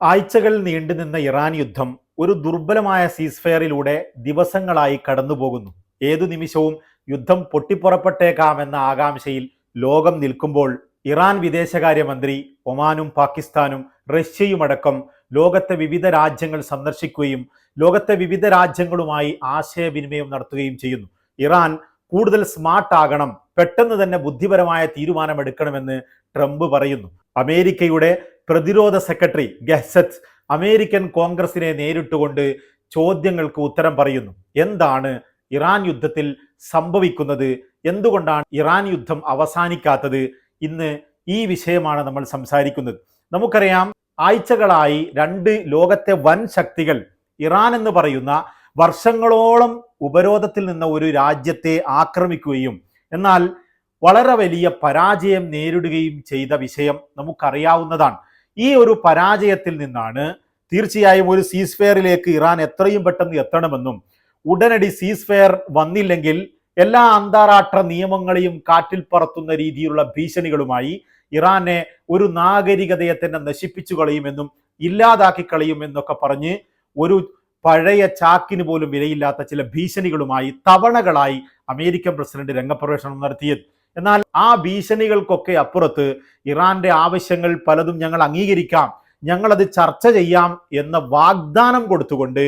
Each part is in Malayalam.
ആഴ്ചകൾ നീണ്ടുനിന്ന ഇറാൻ യുദ്ധം ഒരു ദുർബലമായ സീസ്ഫയറിലൂടെ ദിവസങ്ങളായി കടന്നുപോകുന്നു. ഏതു നിമിഷവും യുദ്ധം പൊട്ടിപ്പുറപ്പെട്ടേക്കാമെന്ന ആകാംക്ഷയിൽ ലോകം നിൽക്കുമ്പോൾ ഇറാൻ വിദേശകാര്യമന്ത്രി ഒമാനും പാകിസ്ഥാനും റഷ്യയുമടക്കം ലോകത്തെ വിവിധ രാജ്യങ്ങൾ സന്ദർശിക്കുകയും ലോകത്തെ വിവിധ രാജ്യങ്ങളുമായി ആശയവിനിമയം നടത്തുകയും ചെയ്യുന്നു. ഇറാൻ കൂടുതൽ സ്മാർട്ട് ആകണം, പെട്ടെന്ന് തന്നെ ബുദ്ധിപരമായ തീരുമാനമെടുക്കണമെന്ന് ട്രംപ് പറയുന്നു. അമേരിക്കയുടെ പ്രതിരോധ സെക്രട്ടറി ഗെഹ്സത്ത് അമേരിക്കൻ കോൺഗ്രസിനെ നേരിട്ടുകൊണ്ട് ചോദ്യങ്ങൾക്ക് ഉത്തരം പറയുന്നു. എന്താണ് ഇറാൻ യുദ്ധത്തിൽ സംഭവിക്കുന്നത്? എന്തുകൊണ്ടാണ് ഇറാൻ യുദ്ധം അവസാനിക്കാത്തത്? ഇന്ന് ഈ വിഷയമാണ് നമ്മൾ സംസാരിക്കുന്നത്. നമുക്കറിയാം, ആഴ്ചകളായി രണ്ട് ലോകത്തെ വൻ ശക്തികൾ ഇറാൻ എന്ന് പറയുന്ന വർഷങ്ങളോളം ഉപരോധത്തിൽ നിന്ന ഒരു രാജ്യത്തെ ആക്രമിക്കുകയും എന്നാൽ വളരെ വലിയ പരാജയം നേരിടുകയും ചെയ്ത വിഷയം നമുക്കറിയാവുന്നതാണ്. ഈ ഒരു പരാജയത്തിൽ നിന്നാണ് തീർച്ചയായും ഒരു സീസ്ഫെയറിലേക്ക് ഇറാൻ എത്രയും പെട്ടെന്ന് എത്തണമെന്നും ഉടനടി സീസ്ഫെയർ വന്നില്ലെങ്കിൽ എല്ലാ അന്താരാഷ്ട്ര നിയമങ്ങളെയും കാറ്റിൽ പറത്തുന്ന രീതിയിലുള്ള ഭീഷണികളുമായി ഇറാനെ ഒരു നാഗരികതയെ തന്നെ നശിപ്പിച്ചു കളയുമെന്നും ഇല്ലാതാക്കി കളയുമെന്നൊക്കെ പറഞ്ഞ് ഒരു പഴയ ചാക്കിന് പോലും വിലയില്ലാത്ത ചില ഭീഷണികളുമായി തവണകളായി അമേരിക്കൻ പ്രസിഡന്റ് രംഗപ്രവേശനം നടത്തിയത്. എന്നാൽ ആ ഭീഷണികൾക്കൊക്കെ അപ്പുറത്ത് ഇറാന്റെ ആവശ്യങ്ങൾ പലതും ഞങ്ങൾ അംഗീകരിക്കാം, ഞങ്ങളത് ചർച്ച ചെയ്യാം എന്ന വാഗ്ദാനം കൊടുത്തുകൊണ്ട്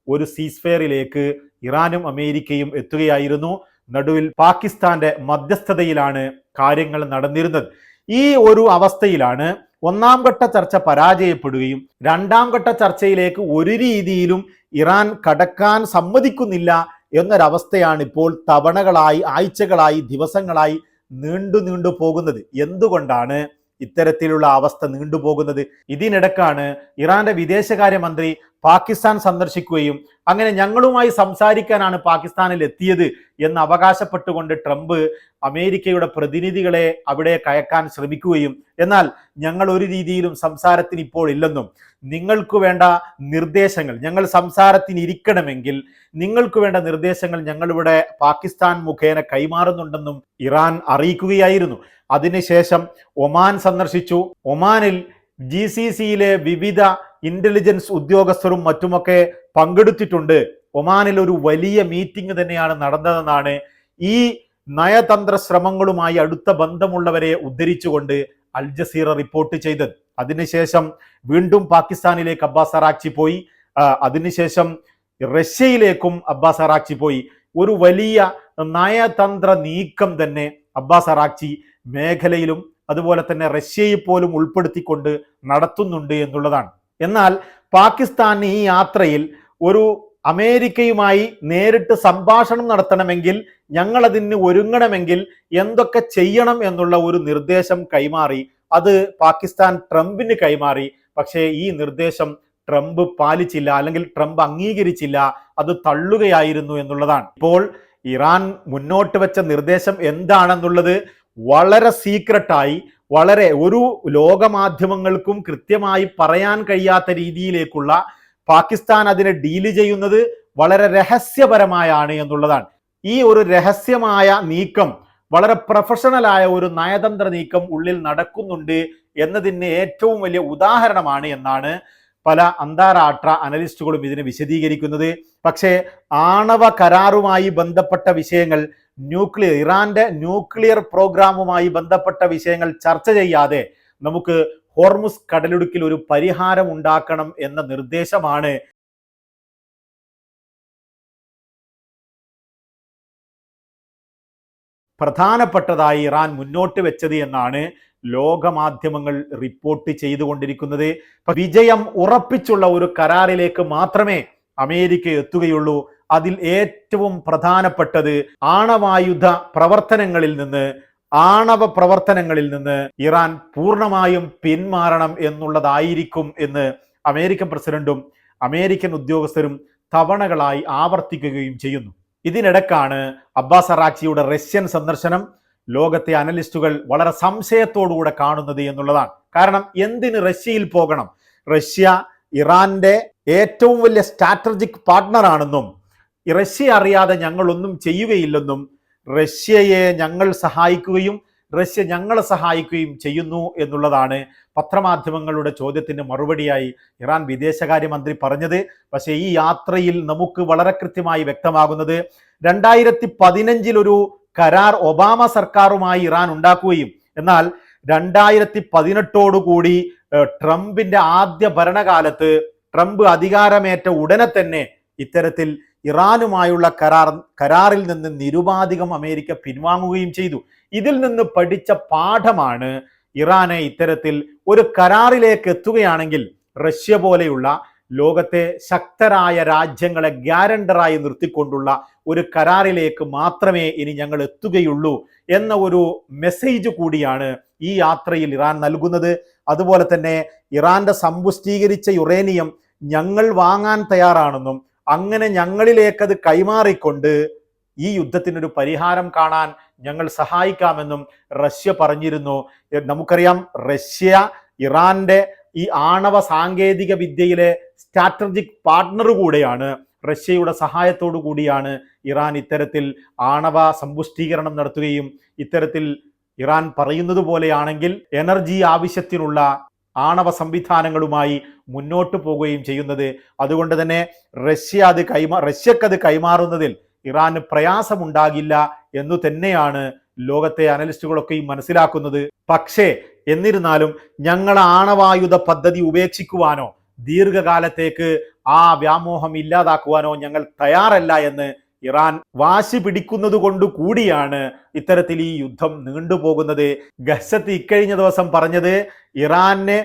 ഒരു സീസ്ഫെയറിലേക്ക് ഇറാനും അമേരിക്കയും എത്തുകയായിരുന്നു. നടുവിൽ പാകിസ്ഥാന്റെ മധ്യസ്ഥതയിലാണ് കാര്യങ്ങൾ നടന്നിരുന്നത്. ഈ ഒരു അവസ്ഥയിലാണ് ഒന്നാം ഘട്ട ചർച്ച പരാജയപ്പെടുകയും രണ്ടാം ഘട്ട ചർച്ചയിലേക്ക് ഒരു രീതിയിലും ഇറാൻ കടക്കാൻ സമ്മതിക്കുന്നില്ല എന്നൊരവസ്ഥയാണ് ഇപ്പോൾ തവണകളായി, ആഴ്ചകളായി, ദിവസങ്ങളായി നീണ്ടു പോകുന്നത്. എന്തുകൊണ്ടാണ് ഇത്തരത്തിലുള്ള അവസ്ഥ നീണ്ടുപോകുന്നത്? ഇതിനിടക്കാണ് ഇറാന്റെ വിദേശകാര്യമന്ത്രി പാകിസ്ഥാൻ സന്ദർശിക്കുകയും അങ്ങനെ ഞങ്ങളുമായി സംസാരിക്കാനാണ് പാകിസ്ഥാനിൽ എത്തിയത് എന്ന് അവകാശപ്പെട്ടുകൊണ്ട് ട്രംപ് അമേരിക്കയുടെ പ്രതിനിധികളെ അവിടെ കയക്കാൻ ശ്രമിക്കുകയും എന്നാൽ ഞങ്ങൾ ഒരു രീതിയിലും സംസാരത്തിന് ഇപ്പോൾ ഇല്ലെന്നും നിങ്ങൾക്ക് വേണ്ട നിർദ്ദേശങ്ങൾ, ഞങ്ങൾ സംസാരത്തിന് ഇരിക്കണമെങ്കിൽ നിങ്ങൾക്ക് വേണ്ട നിർദ്ദേശങ്ങൾ ഞങ്ങളിവിടെ പാകിസ്ഥാൻ മുഖേന കൈമാറുന്നുണ്ടെന്നും ഇറാൻ അറിയിക്കുകയായിരുന്നു. അതിനുശേഷം ഒമാൻ സന്ദർശിച്ചു. ഒമാനിൽ GCCയിലെ വിവിധ ഇന്റലിജൻസ് ഉദ്യോഗസ്ഥരും മറ്റുമൊക്കെ പങ്കെടുത്തിട്ടുണ്ട്. ഒമാനിൽ ഒരു വലിയ മീറ്റിംഗ് തന്നെയാണ് നടന്നതെന്നാണ് ഈ നയതന്ത്ര ശ്രമങ്ങളുമായി അടുത്ത ബന്ധമുള്ളവരെ ഉദ്ധരിച്ചുകൊണ്ട് അൽ ജസീറ റിപ്പോർട്ട് ചെയ്തത്. അതിനുശേഷം വീണ്ടും പാകിസ്ഥാനിലേക്ക് അബ്ബാസ് അറാക്ചി പോയി. അതിനുശേഷം റഷ്യയിലേക്കും അബ്ബാസ് അറാക്ചി പോയി. ഒരു വലിയ നയതന്ത്ര നീക്കം തന്നെ അബ്ബാസ് അറാക്ചി മേഖലയിലും അതുപോലെ തന്നെ റഷ്യയെ പോലും ഉൾപ്പെടുത്തിക്കൊണ്ട് നടത്തുന്നുണ്ട് എന്നുള്ളതാണ്. എന്നാൽ പാകിസ്ഥാന് ഈ യാത്രയിൽ ഒരു അമേരിക്കയുമായി നേരിട്ട് സംഭാഷണം നടത്തണമെങ്കിൽ, ഞങ്ങളതിന് ഒരുങ്ങണമെങ്കിൽ എന്തൊക്കെ ചെയ്യണം എന്നുള്ള ഒരു നിർദ്ദേശം കൈമാറി. അത് പാകിസ്ഥാൻ ട്രംപിന് കൈമാറി. പക്ഷേ ഈ നിർദ്ദേശം ട്രംപ് പാലിച്ചില്ല, അല്ലെങ്കിൽ ട്രംപ് അംഗീകരിച്ചില്ല, അത് തള്ളുകയായിരുന്നു എന്നുള്ളതാണ്. ഇപ്പോൾ ഇറാൻ മുന്നോട്ട് വെച്ച നിർദ്ദേശം എന്താണെന്നുള്ളത് വളരെ സീക്രട്ടായി, വളരെ ഒരു ലോകമാധ്യമങ്ങൾക്കും കൃത്യമായി പറയാൻ കഴിയാത്ത രീതിയിലേക്കുള്ള പാകിസ്ഥാൻ അതിനെ ഡീല് ചെയ്യുന്നത് വളരെ രഹസ്യപരമായാണ് എന്നുള്ളതാണ്. ഈ ഒരു രഹസ്യമായ നീക്കം, വളരെ പ്രൊഫഷണലായ ഒരു നയതന്ത്ര നീക്കം ഉള്ളിൽ നടക്കുന്നുണ്ട് എന്നതിന് ഏറ്റവും വലിയ ഉദാഹരണമാണ് എന്നാണ് പല അന്താരാഷ്ട്ര അനലിസ്റ്റുകളും ഇതിനെ വിശദീകരിക്കുന്നത്. പക്ഷേ ആണവ കരാറുമായി ബന്ധപ്പെട്ട വിഷയങ്ങൾ, ഇറാന്റെ ന്യൂക്ലിയർ പ്രോഗ്രാമുമായി ബന്ധപ്പെട്ട വിഷയങ്ങൾ ചർച്ച ചെയ്യാതെ നമുക്ക് ഹോർമുസ് കടലിടുക്കിൽ ഒരു പരിഹാരം ഉണ്ടാക്കണം എന്ന നിർദ്ദേശമാണ് പ്രധാനപ്പെട്ടതായി ഇറാൻ മുന്നോട്ട് വെച്ചത് എന്നാണ് ലോകമാധ്യമങ്ങൾ റിപ്പോർട്ട് ചെയ്തുകൊണ്ടിരിക്കുന്നത്. വിജയം ഉറപ്പിച്ചുള്ള ഒരു കരാറിലേക്ക് മാത്രമേ അമേരിക്ക എത്തുകയുള്ളൂ. അതിൽ ഏറ്റവും പ്രധാനപ്പെട്ടത് ആണവ പ്രവർത്തനങ്ങളിൽ നിന്ന് ഇറാൻ പൂർണ്ണമായും പിന്മാറണം എന്നുള്ളതായിരിക്കും എന്ന് അമേരിക്കൻ പ്രസിഡന്റും അമേരിക്കൻ ഉദ്യോഗസ്ഥരും തവണകളായി ആവർത്തിക്കുകയും ചെയ്യുന്നു. ഇതിനിടക്കാണ് അബ്ബാസ് അറാക്ചിയുടെ റഷ്യൻ സന്ദർശനം ലോകത്തെ അനലിസ്റ്റുകൾ വളരെ സംശയത്തോടുകൂടെ കാണുന്നത് എന്നുള്ളതാണ്. കാരണം എന്തിന് റഷ്യയിൽ പോകണം? റഷ്യ ഇറാന്റെ ഏറ്റവും വലിയ സ്ട്രാറ്റജിക് പാർട്ട്ണറാണെന്നും റഷ്യ അറിയാതെ ഞങ്ങളൊന്നും ചെയ്യുകയില്ലെന്നും റഷ്യയെ ഞങ്ങൾ സഹായിക്കുകയും റഷ്യ ഞങ്ങളെ സഹായിക്കുകയും ചെയ്യുന്നു എന്നുള്ളതാണ് പത്രമാധ്യമങ്ങളുടെ ചോദ്യത്തിന് മറുപടിയായി ഇറാൻ വിദേശകാര്യമന്ത്രി പറഞ്ഞത്. പക്ഷേ ഈ യാത്രയിൽ നമുക്ക് വളരെ കൃത്യമായി വ്യക്തമാകുന്നത് 2015 ഒരു കരാർ ഒബാമ സർക്കാരുമായി ഇറാൻ ഉണ്ടാക്കുകയും എന്നാൽ 2018 ട്രംപിന്റെ ആദ്യ ഭരണകാലത്ത് ട്രംപ് അധികാരമേറ്റ ഉടനെ തന്നെ ഇത്തരത്തിൽ ഇറാനുമായുള്ള കരാറിൽ നിന്ന് നിരുപാധികം അമേരിക്ക പിൻവാങ്ങുകയും ചെയ്തു. ഇതിൽ നിന്ന് പഠിച്ച പാഠമാണ് ഇറാനെ ഇത്തരത്തിൽ ഒരു കരാറിലേക്ക് എത്തുകയാണെങ്കിൽ റഷ്യ പോലെയുള്ള ലോകത്തെ ശക്തരായ രാജ്യങ്ങളെ ഗ്യാരണ്ടറായി നിർത്തിക്കൊണ്ടുള്ള ഒരു കരാറിലേക്ക് മാത്രമേ ഇനി ഞങ്ങൾ എത്തുകയുള്ളൂ എന്ന ഒരു മെസ്സേജ് കൂടിയാണ് ഈ യാത്രയിൽ ഇറാൻ നൽകുന്നത്. അതുപോലെ തന്നെ ഇറാന്റെ സമ്പുഷ്ടീകരിച്ച യുറേനിയം ഞങ്ങൾ വാങ്ങാൻ തയ്യാറാണെന്നും അങ്ങനെ ഞങ്ങളിലേക്കത് കൈമാറിക്കൊണ്ട് ഈ യുദ്ധത്തിനൊരു പരിഹാരം കാണാൻ ഞങ്ങൾ സഹായിക്കാമെന്നും റഷ്യ പറഞ്ഞിരുന്നു. നമുക്കറിയാം, റഷ്യ ഇറാന്റെ ഈ ആണവ സാങ്കേതിക വിദ്യയിലെ സ്ട്രാറ്റജിക് പാർട്ട്ണർ കൂടെയാണ്. റഷ്യയുടെ സഹായത്തോടു കൂടിയാണ് ഇറാൻ ഇത്തരത്തിൽ ആണവ സമ്പുഷ്ടീകരണം നടത്തുകയും ഇത്തരത്തിൽ ഇറാൻ പറയുന്നത് പോലെയാണെങ്കിൽ എനർജി ആവശ്യത്തിനുള്ള ആണവ സംവിധാനങ്ങളുമായി മുന്നോട്ട് പോവുകയും ചെയ്യുന്നത്. അതുകൊണ്ട് തന്നെ റഷ്യക്കത് കൈമാറുന്നതിൽ ഇറാന് പ്രയാസമുണ്ടാകില്ല എന്നു തന്നെയാണ് ലോകത്തെ അനലിസ്റ്റുകളൊക്കെയും മനസ്സിലാക്കുന്നത്. പക്ഷേ എന്നിരുന്നാലും ഞങ്ങൾ ആണവായുധ പദ്ധതി ഉപേക്ഷിക്കുവാനോ ദീർഘകാലത്തേക്ക് ആ വ്യാമോഹം ഇല്ലാതാക്കുവാനോ ഞങ്ങൾ തയ്യാറല്ല എന്ന് ഇറാൻ വാശി പിടിക്കുന്നത് കൊണ്ട് കൂടിയാണ് ഇത്തരത്തിൽ ഈ യുദ്ധം നീണ്ടുപോകുന്നത്. ഗസ്സത്ത് ഇക്കഴിഞ്ഞ ദിവസം പറഞ്ഞത് ഇറാന്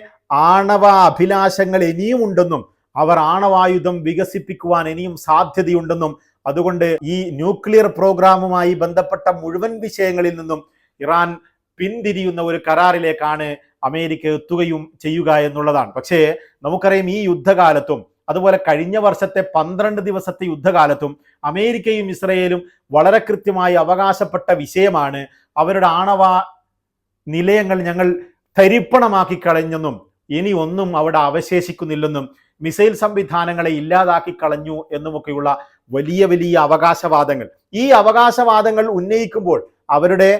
ആണവ അഭിലാഷങ്ങൾ ഇനിയും ഉണ്ടെന്നും അവർ ആണവായുധം വികസിപ്പിക്കുവാൻ ഇനിയും സാധ്യതയുണ്ടെന്നും അതുകൊണ്ട് ഈ ന്യൂക്ലിയർ പ്രോഗ്രാമുമായി ബന്ധപ്പെട്ട മുഴുവൻ വിഷയങ്ങളിൽ നിന്നും ഇറാൻ പിന്തിരിയുന്ന ഒരു കരാറിലേക്കാണ് അമേരിക്ക എത്തുകയും ചെയ്യുക എന്നുള്ളതാണ്. പക്ഷേ നമുക്കറിയാം, ഈ യുദ്ധകാലത്തും അതുപോലെ കഴിഞ്ഞ വർഷത്തെ 12 ദിവസത്തെ യുദ്ധകാലത്തും അമേരിക്കയും ഇസ്രയേലും വളരെ കൃത്യമായി അവകാശപ്പെട്ട വിഷയമാണ് അവരുടെ ആണവ നിലയങ്ങൾ ഞങ്ങൾ തരിപ്പണമാക്കി കളഞ്ഞെന്നും ഇനി ഒന്നും അവിടെ അവശേഷിക്കുന്നില്ലെന്നും മിസൈൽ സംവിധാനങ്ങളെ ഇല്ലാതാക്കി കളഞ്ഞു എന്നുമൊക്കെയുള്ള വലിയ വലിയ അവകാശവാദങ്ങൾ. ഈ അവകാശവാദങ്ങൾ ഉന്നയിക്കുമ്പോൾ അവരുടെ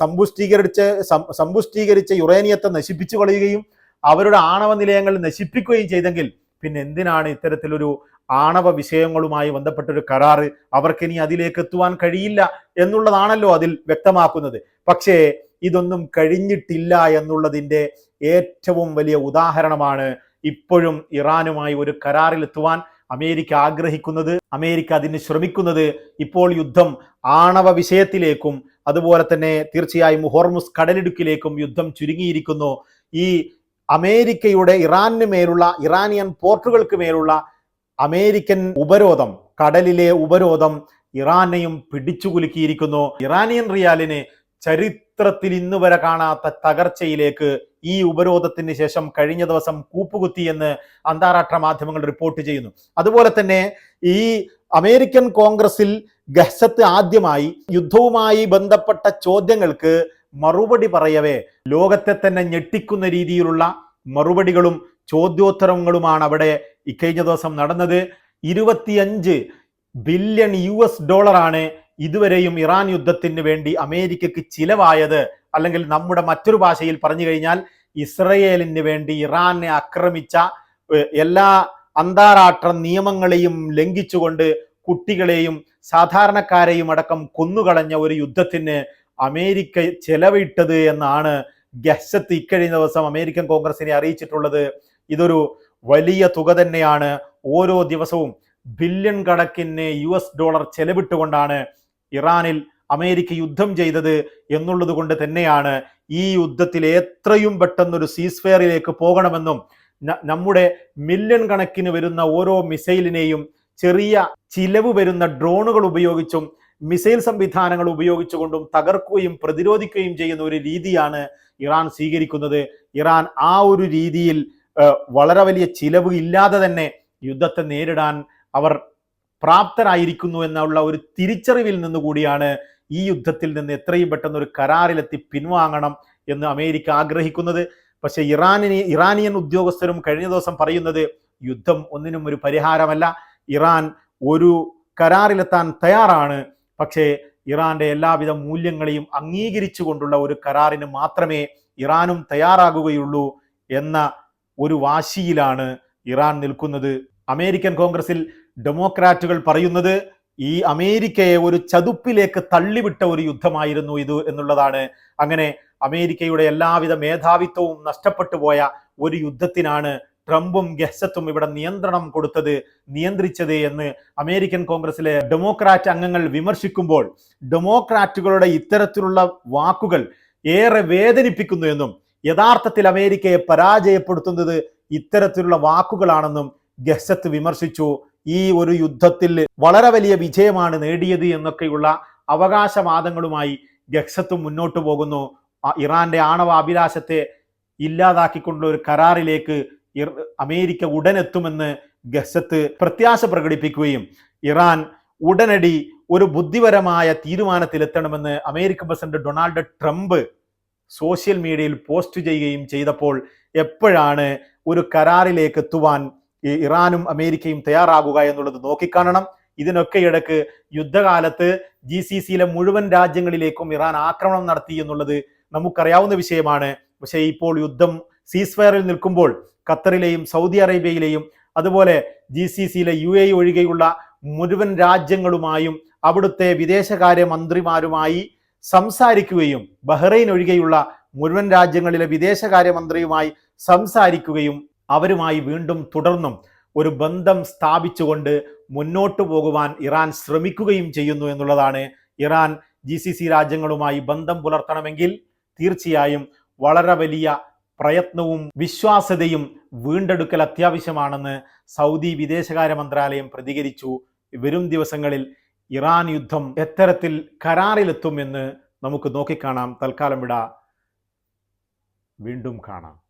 സമ്പുഷ്ടീകരിച്ച യുറേനിയത്തെ നശിപ്പിച്ചു കളയുകയും അവരുടെ ആണവ നിലയങ്ങൾ നശിപ്പിക്കുകയും ചെയ്തെങ്കിൽ പിന്നെ എന്തിനാണ് ഇത്തരത്തിലൊരു ആണവ വിഷയങ്ങളുമായി ബന്ധപ്പെട്ടൊരു കരാറ്? അവർക്കിനി അതിലേക്ക് എത്തുവാൻ കഴിയില്ല എന്നുള്ളതാണല്ലോ അതിൽ വ്യക്തമാക്കുന്നത്. പക്ഷേ ഇതൊന്നും കഴിഞ്ഞിട്ടില്ല എന്നുള്ളതിൻ്റെ ഏറ്റവും വലിയ ഉദാഹരണമാണ് ഇപ്പോഴും ഇറാനുമായി ഒരു കരാറിലെത്തുവാൻ അമേരിക്ക ആഗ്രഹിക്കുന്നത്, അമേരിക്ക അതിന് ശ്രമിക്കുന്നത്. ഇപ്പോൾ യുദ്ധം ആണവ വിഷയത്തിലേക്കും അതുപോലെ തന്നെ തീർച്ചയായും ഹോർമുസ് കടലിടുക്കിലേക്കും യുദ്ധം ചുരുങ്ങിയിരിക്കുന്നു. ഈ അമേരിക്കയുടെ ഇറാനിന് മേലുള്ള, ഇറാനിയൻ പോർട്ടുകൾക്ക് മേലുള്ള അമേരിക്കൻ ഉപരോധം, കടലിലെ ഉപരോധം ഇറാനെയും പിടിച്ചുകുലുക്കിയിരിക്കുന്നു. ഇറാനിയൻ റിയാലിന് ചരിത്രത്തിൽ ഇന്ന് വരെ കാണാത്ത തകർച്ചയിലേക്ക് ഈ ഉപരോധത്തിന് ശേഷം കഴിഞ്ഞ ദിവസം കൂപ്പുകുത്തിയെന്ന് അന്താരാഷ്ട്ര മാധ്യമങ്ങൾ റിപ്പോർട്ട് ചെയ്യുന്നു. അതുപോലെ തന്നെ ഈ അമേരിക്കൻ കോൺഗ്രസിൽ ഗസ്സത്ത് ആദ്യമായി യുദ്ധവുമായി ബന്ധപ്പെട്ട ചോദ്യങ്ങൾക്ക് മറുപടി പറയവേ ലോകത്തെ തന്നെ ഞെട്ടിക്കുന്ന രീതിയിലുള്ള മറുപടികളും ചോദ്യോത്തരങ്ങളുമാണ് അവിടെ ഇക്കഴിഞ്ഞ ദിവസം നടന്നത്. 25 ബില്യൺ US$ ഇതുവരെയും ഇറാൻ യുദ്ധത്തിന് വേണ്ടി അമേരിക്കക്ക് ചിലവായത്. അല്ലെങ്കിൽ നമ്മുടെ മറ്റൊരു ഭാഷയിൽ പറഞ്ഞു കഴിഞ്ഞാൽ ഇസ്രയേലിന് വേണ്ടി ഇറാനെ ആക്രമിച്ച എല്ലാ അന്താരാഷ്ട്ര നിയമങ്ങളെയും ലംഘിച്ചുകൊണ്ട് കുട്ടികളെയും സാധാരണക്കാരെയും അടക്കം കൊന്നുകളഞ്ഞ ഒരു യുദ്ധത്തിന് അമേരിക്ക ചെലവിട്ടത് എന്നാണ് ഗസ്സത്ത് ഇക്കഴിഞ്ഞ ദിവസം അമേരിക്കൻ കോൺഗ്രസിനെ അറിയിച്ചിട്ടുള്ളത്. ഇതൊരു വലിയ തുക തന്നെയാണ്. ഓരോ ദിവസവും ബില്യൺ കണക്കിന് US$ ചെലവിട്ടുകൊണ്ടാണ് ഇറാനിൽ അമേരിക്ക യുദ്ധം ചെയ്തത് എന്നുള്ളത് കൊണ്ട് തന്നെയാണ് ഈ യുദ്ധത്തിൽ എത്രയും പെട്ടെന്നൊരു സീസ്ഫെയറിലേക്ക് പോകണമെന്നും നമ്മുടെ മില്യൺ കണക്കിന് വരുന്ന ഓരോ മിസൈലിനെയും ചെറിയ ചിലവ് വരുന്ന ഡ്രോണുകൾ ഉപയോഗിച്ചും മിസൈൽ സംവിധാനങ്ങൾ ഉപയോഗിച്ചുകൊണ്ടും തകർക്കുകയും പ്രതിരോധിക്കുകയും ചെയ്യുന്ന ഒരു രീതിയാണ് ഇറാൻ സ്വീകരിക്കുന്നത്. ഇറാൻ ആ ഒരു രീതിയിൽ വളരെ വലിയ ചിലവ് ഇല്ലാതെ തന്നെ യുദ്ധത്തെ നേരിടാൻ അവർ പ്രാപ്തരായിരിക്കുന്നു എന്നുള്ള ഒരു തിരിച്ചറിവിൽ നിന്നുകൂടിയാണ് ഈ യുദ്ധത്തിൽ നിന്ന് എത്രയും പെട്ടെന്ന് ഒരു കരാറിലെത്തി പിൻവാങ്ങണം എന്ന് അമേരിക്ക ആഗ്രഹിക്കുന്നത്. പക്ഷെ ഇറാനിയൻ ഉദ്യോഗസ്ഥരും കഴിഞ്ഞ ദിവസം പറയുന്നത് യുദ്ധം ഒന്നിനും ഒരു പരിഹാരമല്ല, ഇറാൻ ഒരു കരാറിലെത്താൻ തയ്യാറാണ്, പക്ഷേ ഇറാന്റെ എല്ലാവിധ മൂല്യങ്ങളെയും അംഗീകരിച്ചുകൊണ്ടുള്ള ഒരു കരാറിന് മാത്രമേ ഇറാനും തയ്യാറാകുകയുള്ളൂ എന്ന ഒരു വാശിയിലാണ് ഇറാൻ നിൽക്കുന്നത്. അമേരിക്കൻ കോൺഗ്രസിൽ ഡെമോക്രാറ്റുകൾ പറയുന്നത് ഈ അമേരിക്കയെ ഒരു ചതുപ്പിലേക്ക് തള്ളിവിട്ട ഒരു യുദ്ധമായിരുന്നു ഇത് എന്നുള്ളതാണ്. അങ്ങനെ അമേരിക്കയുടെ എല്ലാവിധ മേധാവിത്വവും നഷ്ടപ്പെട്ടു പോയ ഒരു യുദ്ധത്തിനാണ് ട്രംപും ഗെഹ്സത്തും ഇവിടെ നിയന്ത്രണം കൊടുത്തത്, നിയന്ത്രിച്ചത് എന്ന് അമേരിക്കൻ കോൺഗ്രസിലെ ഡെമോക്രാറ്റ് അംഗങ്ങൾ വിമർശിക്കുമ്പോൾ ഡെമോക്രാറ്റുകളുടെ ഇത്തരത്തിലുള്ള വാക്കുകൾ ഏറെ വേദനിപ്പിക്കുന്നു എന്നും യഥാർത്ഥത്തിൽ അമേരിക്കയെ പരാജയപ്പെടുത്തുന്നത് ഇത്തരത്തിലുള്ള വാക്കുകളാണെന്നും ഗെഹ്സത്ത് വിമർശിച്ചു. ഈ ഒരു യുദ്ധത്തിൽ വളരെ വലിയ വിജയമാണ് നേടിയത് എന്നൊക്കെയുള്ള അവകാശവാദങ്ങളുമായി ഗെഹ്സത്തും മുന്നോട്ട് പോകുന്നു. ഇറാന്റെ ആണവ അഭിലാഷത്തെ ഇല്ലാതാക്കിക്കൊണ്ടുള്ള ഒരു കരാറിലേക്ക് അമേരിക്ക ഉടനെത്തുമെന്ന് ഗെഹ്സത്ത് പ്രത്യാശ പ്രകടിപ്പിക്കുകയും ഇറാൻ ഉടനടി ഒരു ബുദ്ധിപരമായ തീരുമാനത്തിലെത്തണമെന്ന് American president Donald Trump social മീഡിയയിൽ പോസ്റ്റ് ചെയ്യുകയും ചെയ്തപ്പോൾ എപ്പോഴാണ് ഒരു കരാറിലേക്ക് എത്തുവാൻ ഇറാനും അമേരിക്കയും തയ്യാറാകുക എന്നുള്ളത് നോക്കിക്കാണണം. ഇതിനൊക്കെ ഇടക്ക് യുദ്ധകാലത്ത് GCCയിലെ മുഴുവൻ രാജ്യങ്ങളിലേക്കും ഇറാൻ ആക്രമണം നടത്തി എന്നുള്ളത് നമുക്കറിയാവുന്ന വിഷയമാണ്. പക്ഷേ ഇപ്പോൾ യുദ്ധം സീസ്ഫയറിൽ നിൽക്കുമ്പോൾ ഖത്തറിലെയും സൗദി അറേബ്യയിലെയും അതുപോലെ GCCയിലെ UAE ഒഴികെയുള്ള മുഴുവൻ രാജ്യങ്ങളുമായും അവിടുത്തെ വിദേശകാര്യ മന്ത്രിമാരുമായി സംസാരിക്കുകയും ബഹ്റൈൻ ഒഴികെയുള്ള മുഴുവൻ രാജ്യങ്ങളിലെ വിദേശകാര്യ മന്ത്രിയുമായി സംസാരിക്കുകയും അവരുമായി വീണ്ടും തുടർന്നും ഒരു ബന്ധം സ്ഥാപിച്ചുകൊണ്ട് മുന്നോട്ട് പോകുവാൻ ഇറാൻ ശ്രമിക്കുകയും ചെയ്യുന്നു എന്നുള്ളതാണ്. ഇറാൻ GCC രാജ്യങ്ങളുമായി ബന്ധം പുലർത്തണമെങ്കിൽ തീർച്ചയായും വളരെ വലിയ പ്രയത്നവും വിശ്വാസ്യതയും വീണ്ടെടുക്കൽ അത്യാവശ്യമാണെന്ന് സൗദി വിദേശകാര്യ മന്ത്രാലയം പ്രതികരിച്ചു. വരും ദിവസങ്ങളിൽ ഇറാൻ യുദ്ധം എത്തരത്തിൽ കരാറിലെത്തുമെന്ന് നമുക്ക് നോക്കിക്കാണാം. തൽക്കാലം വീണ്ടും കാണാം.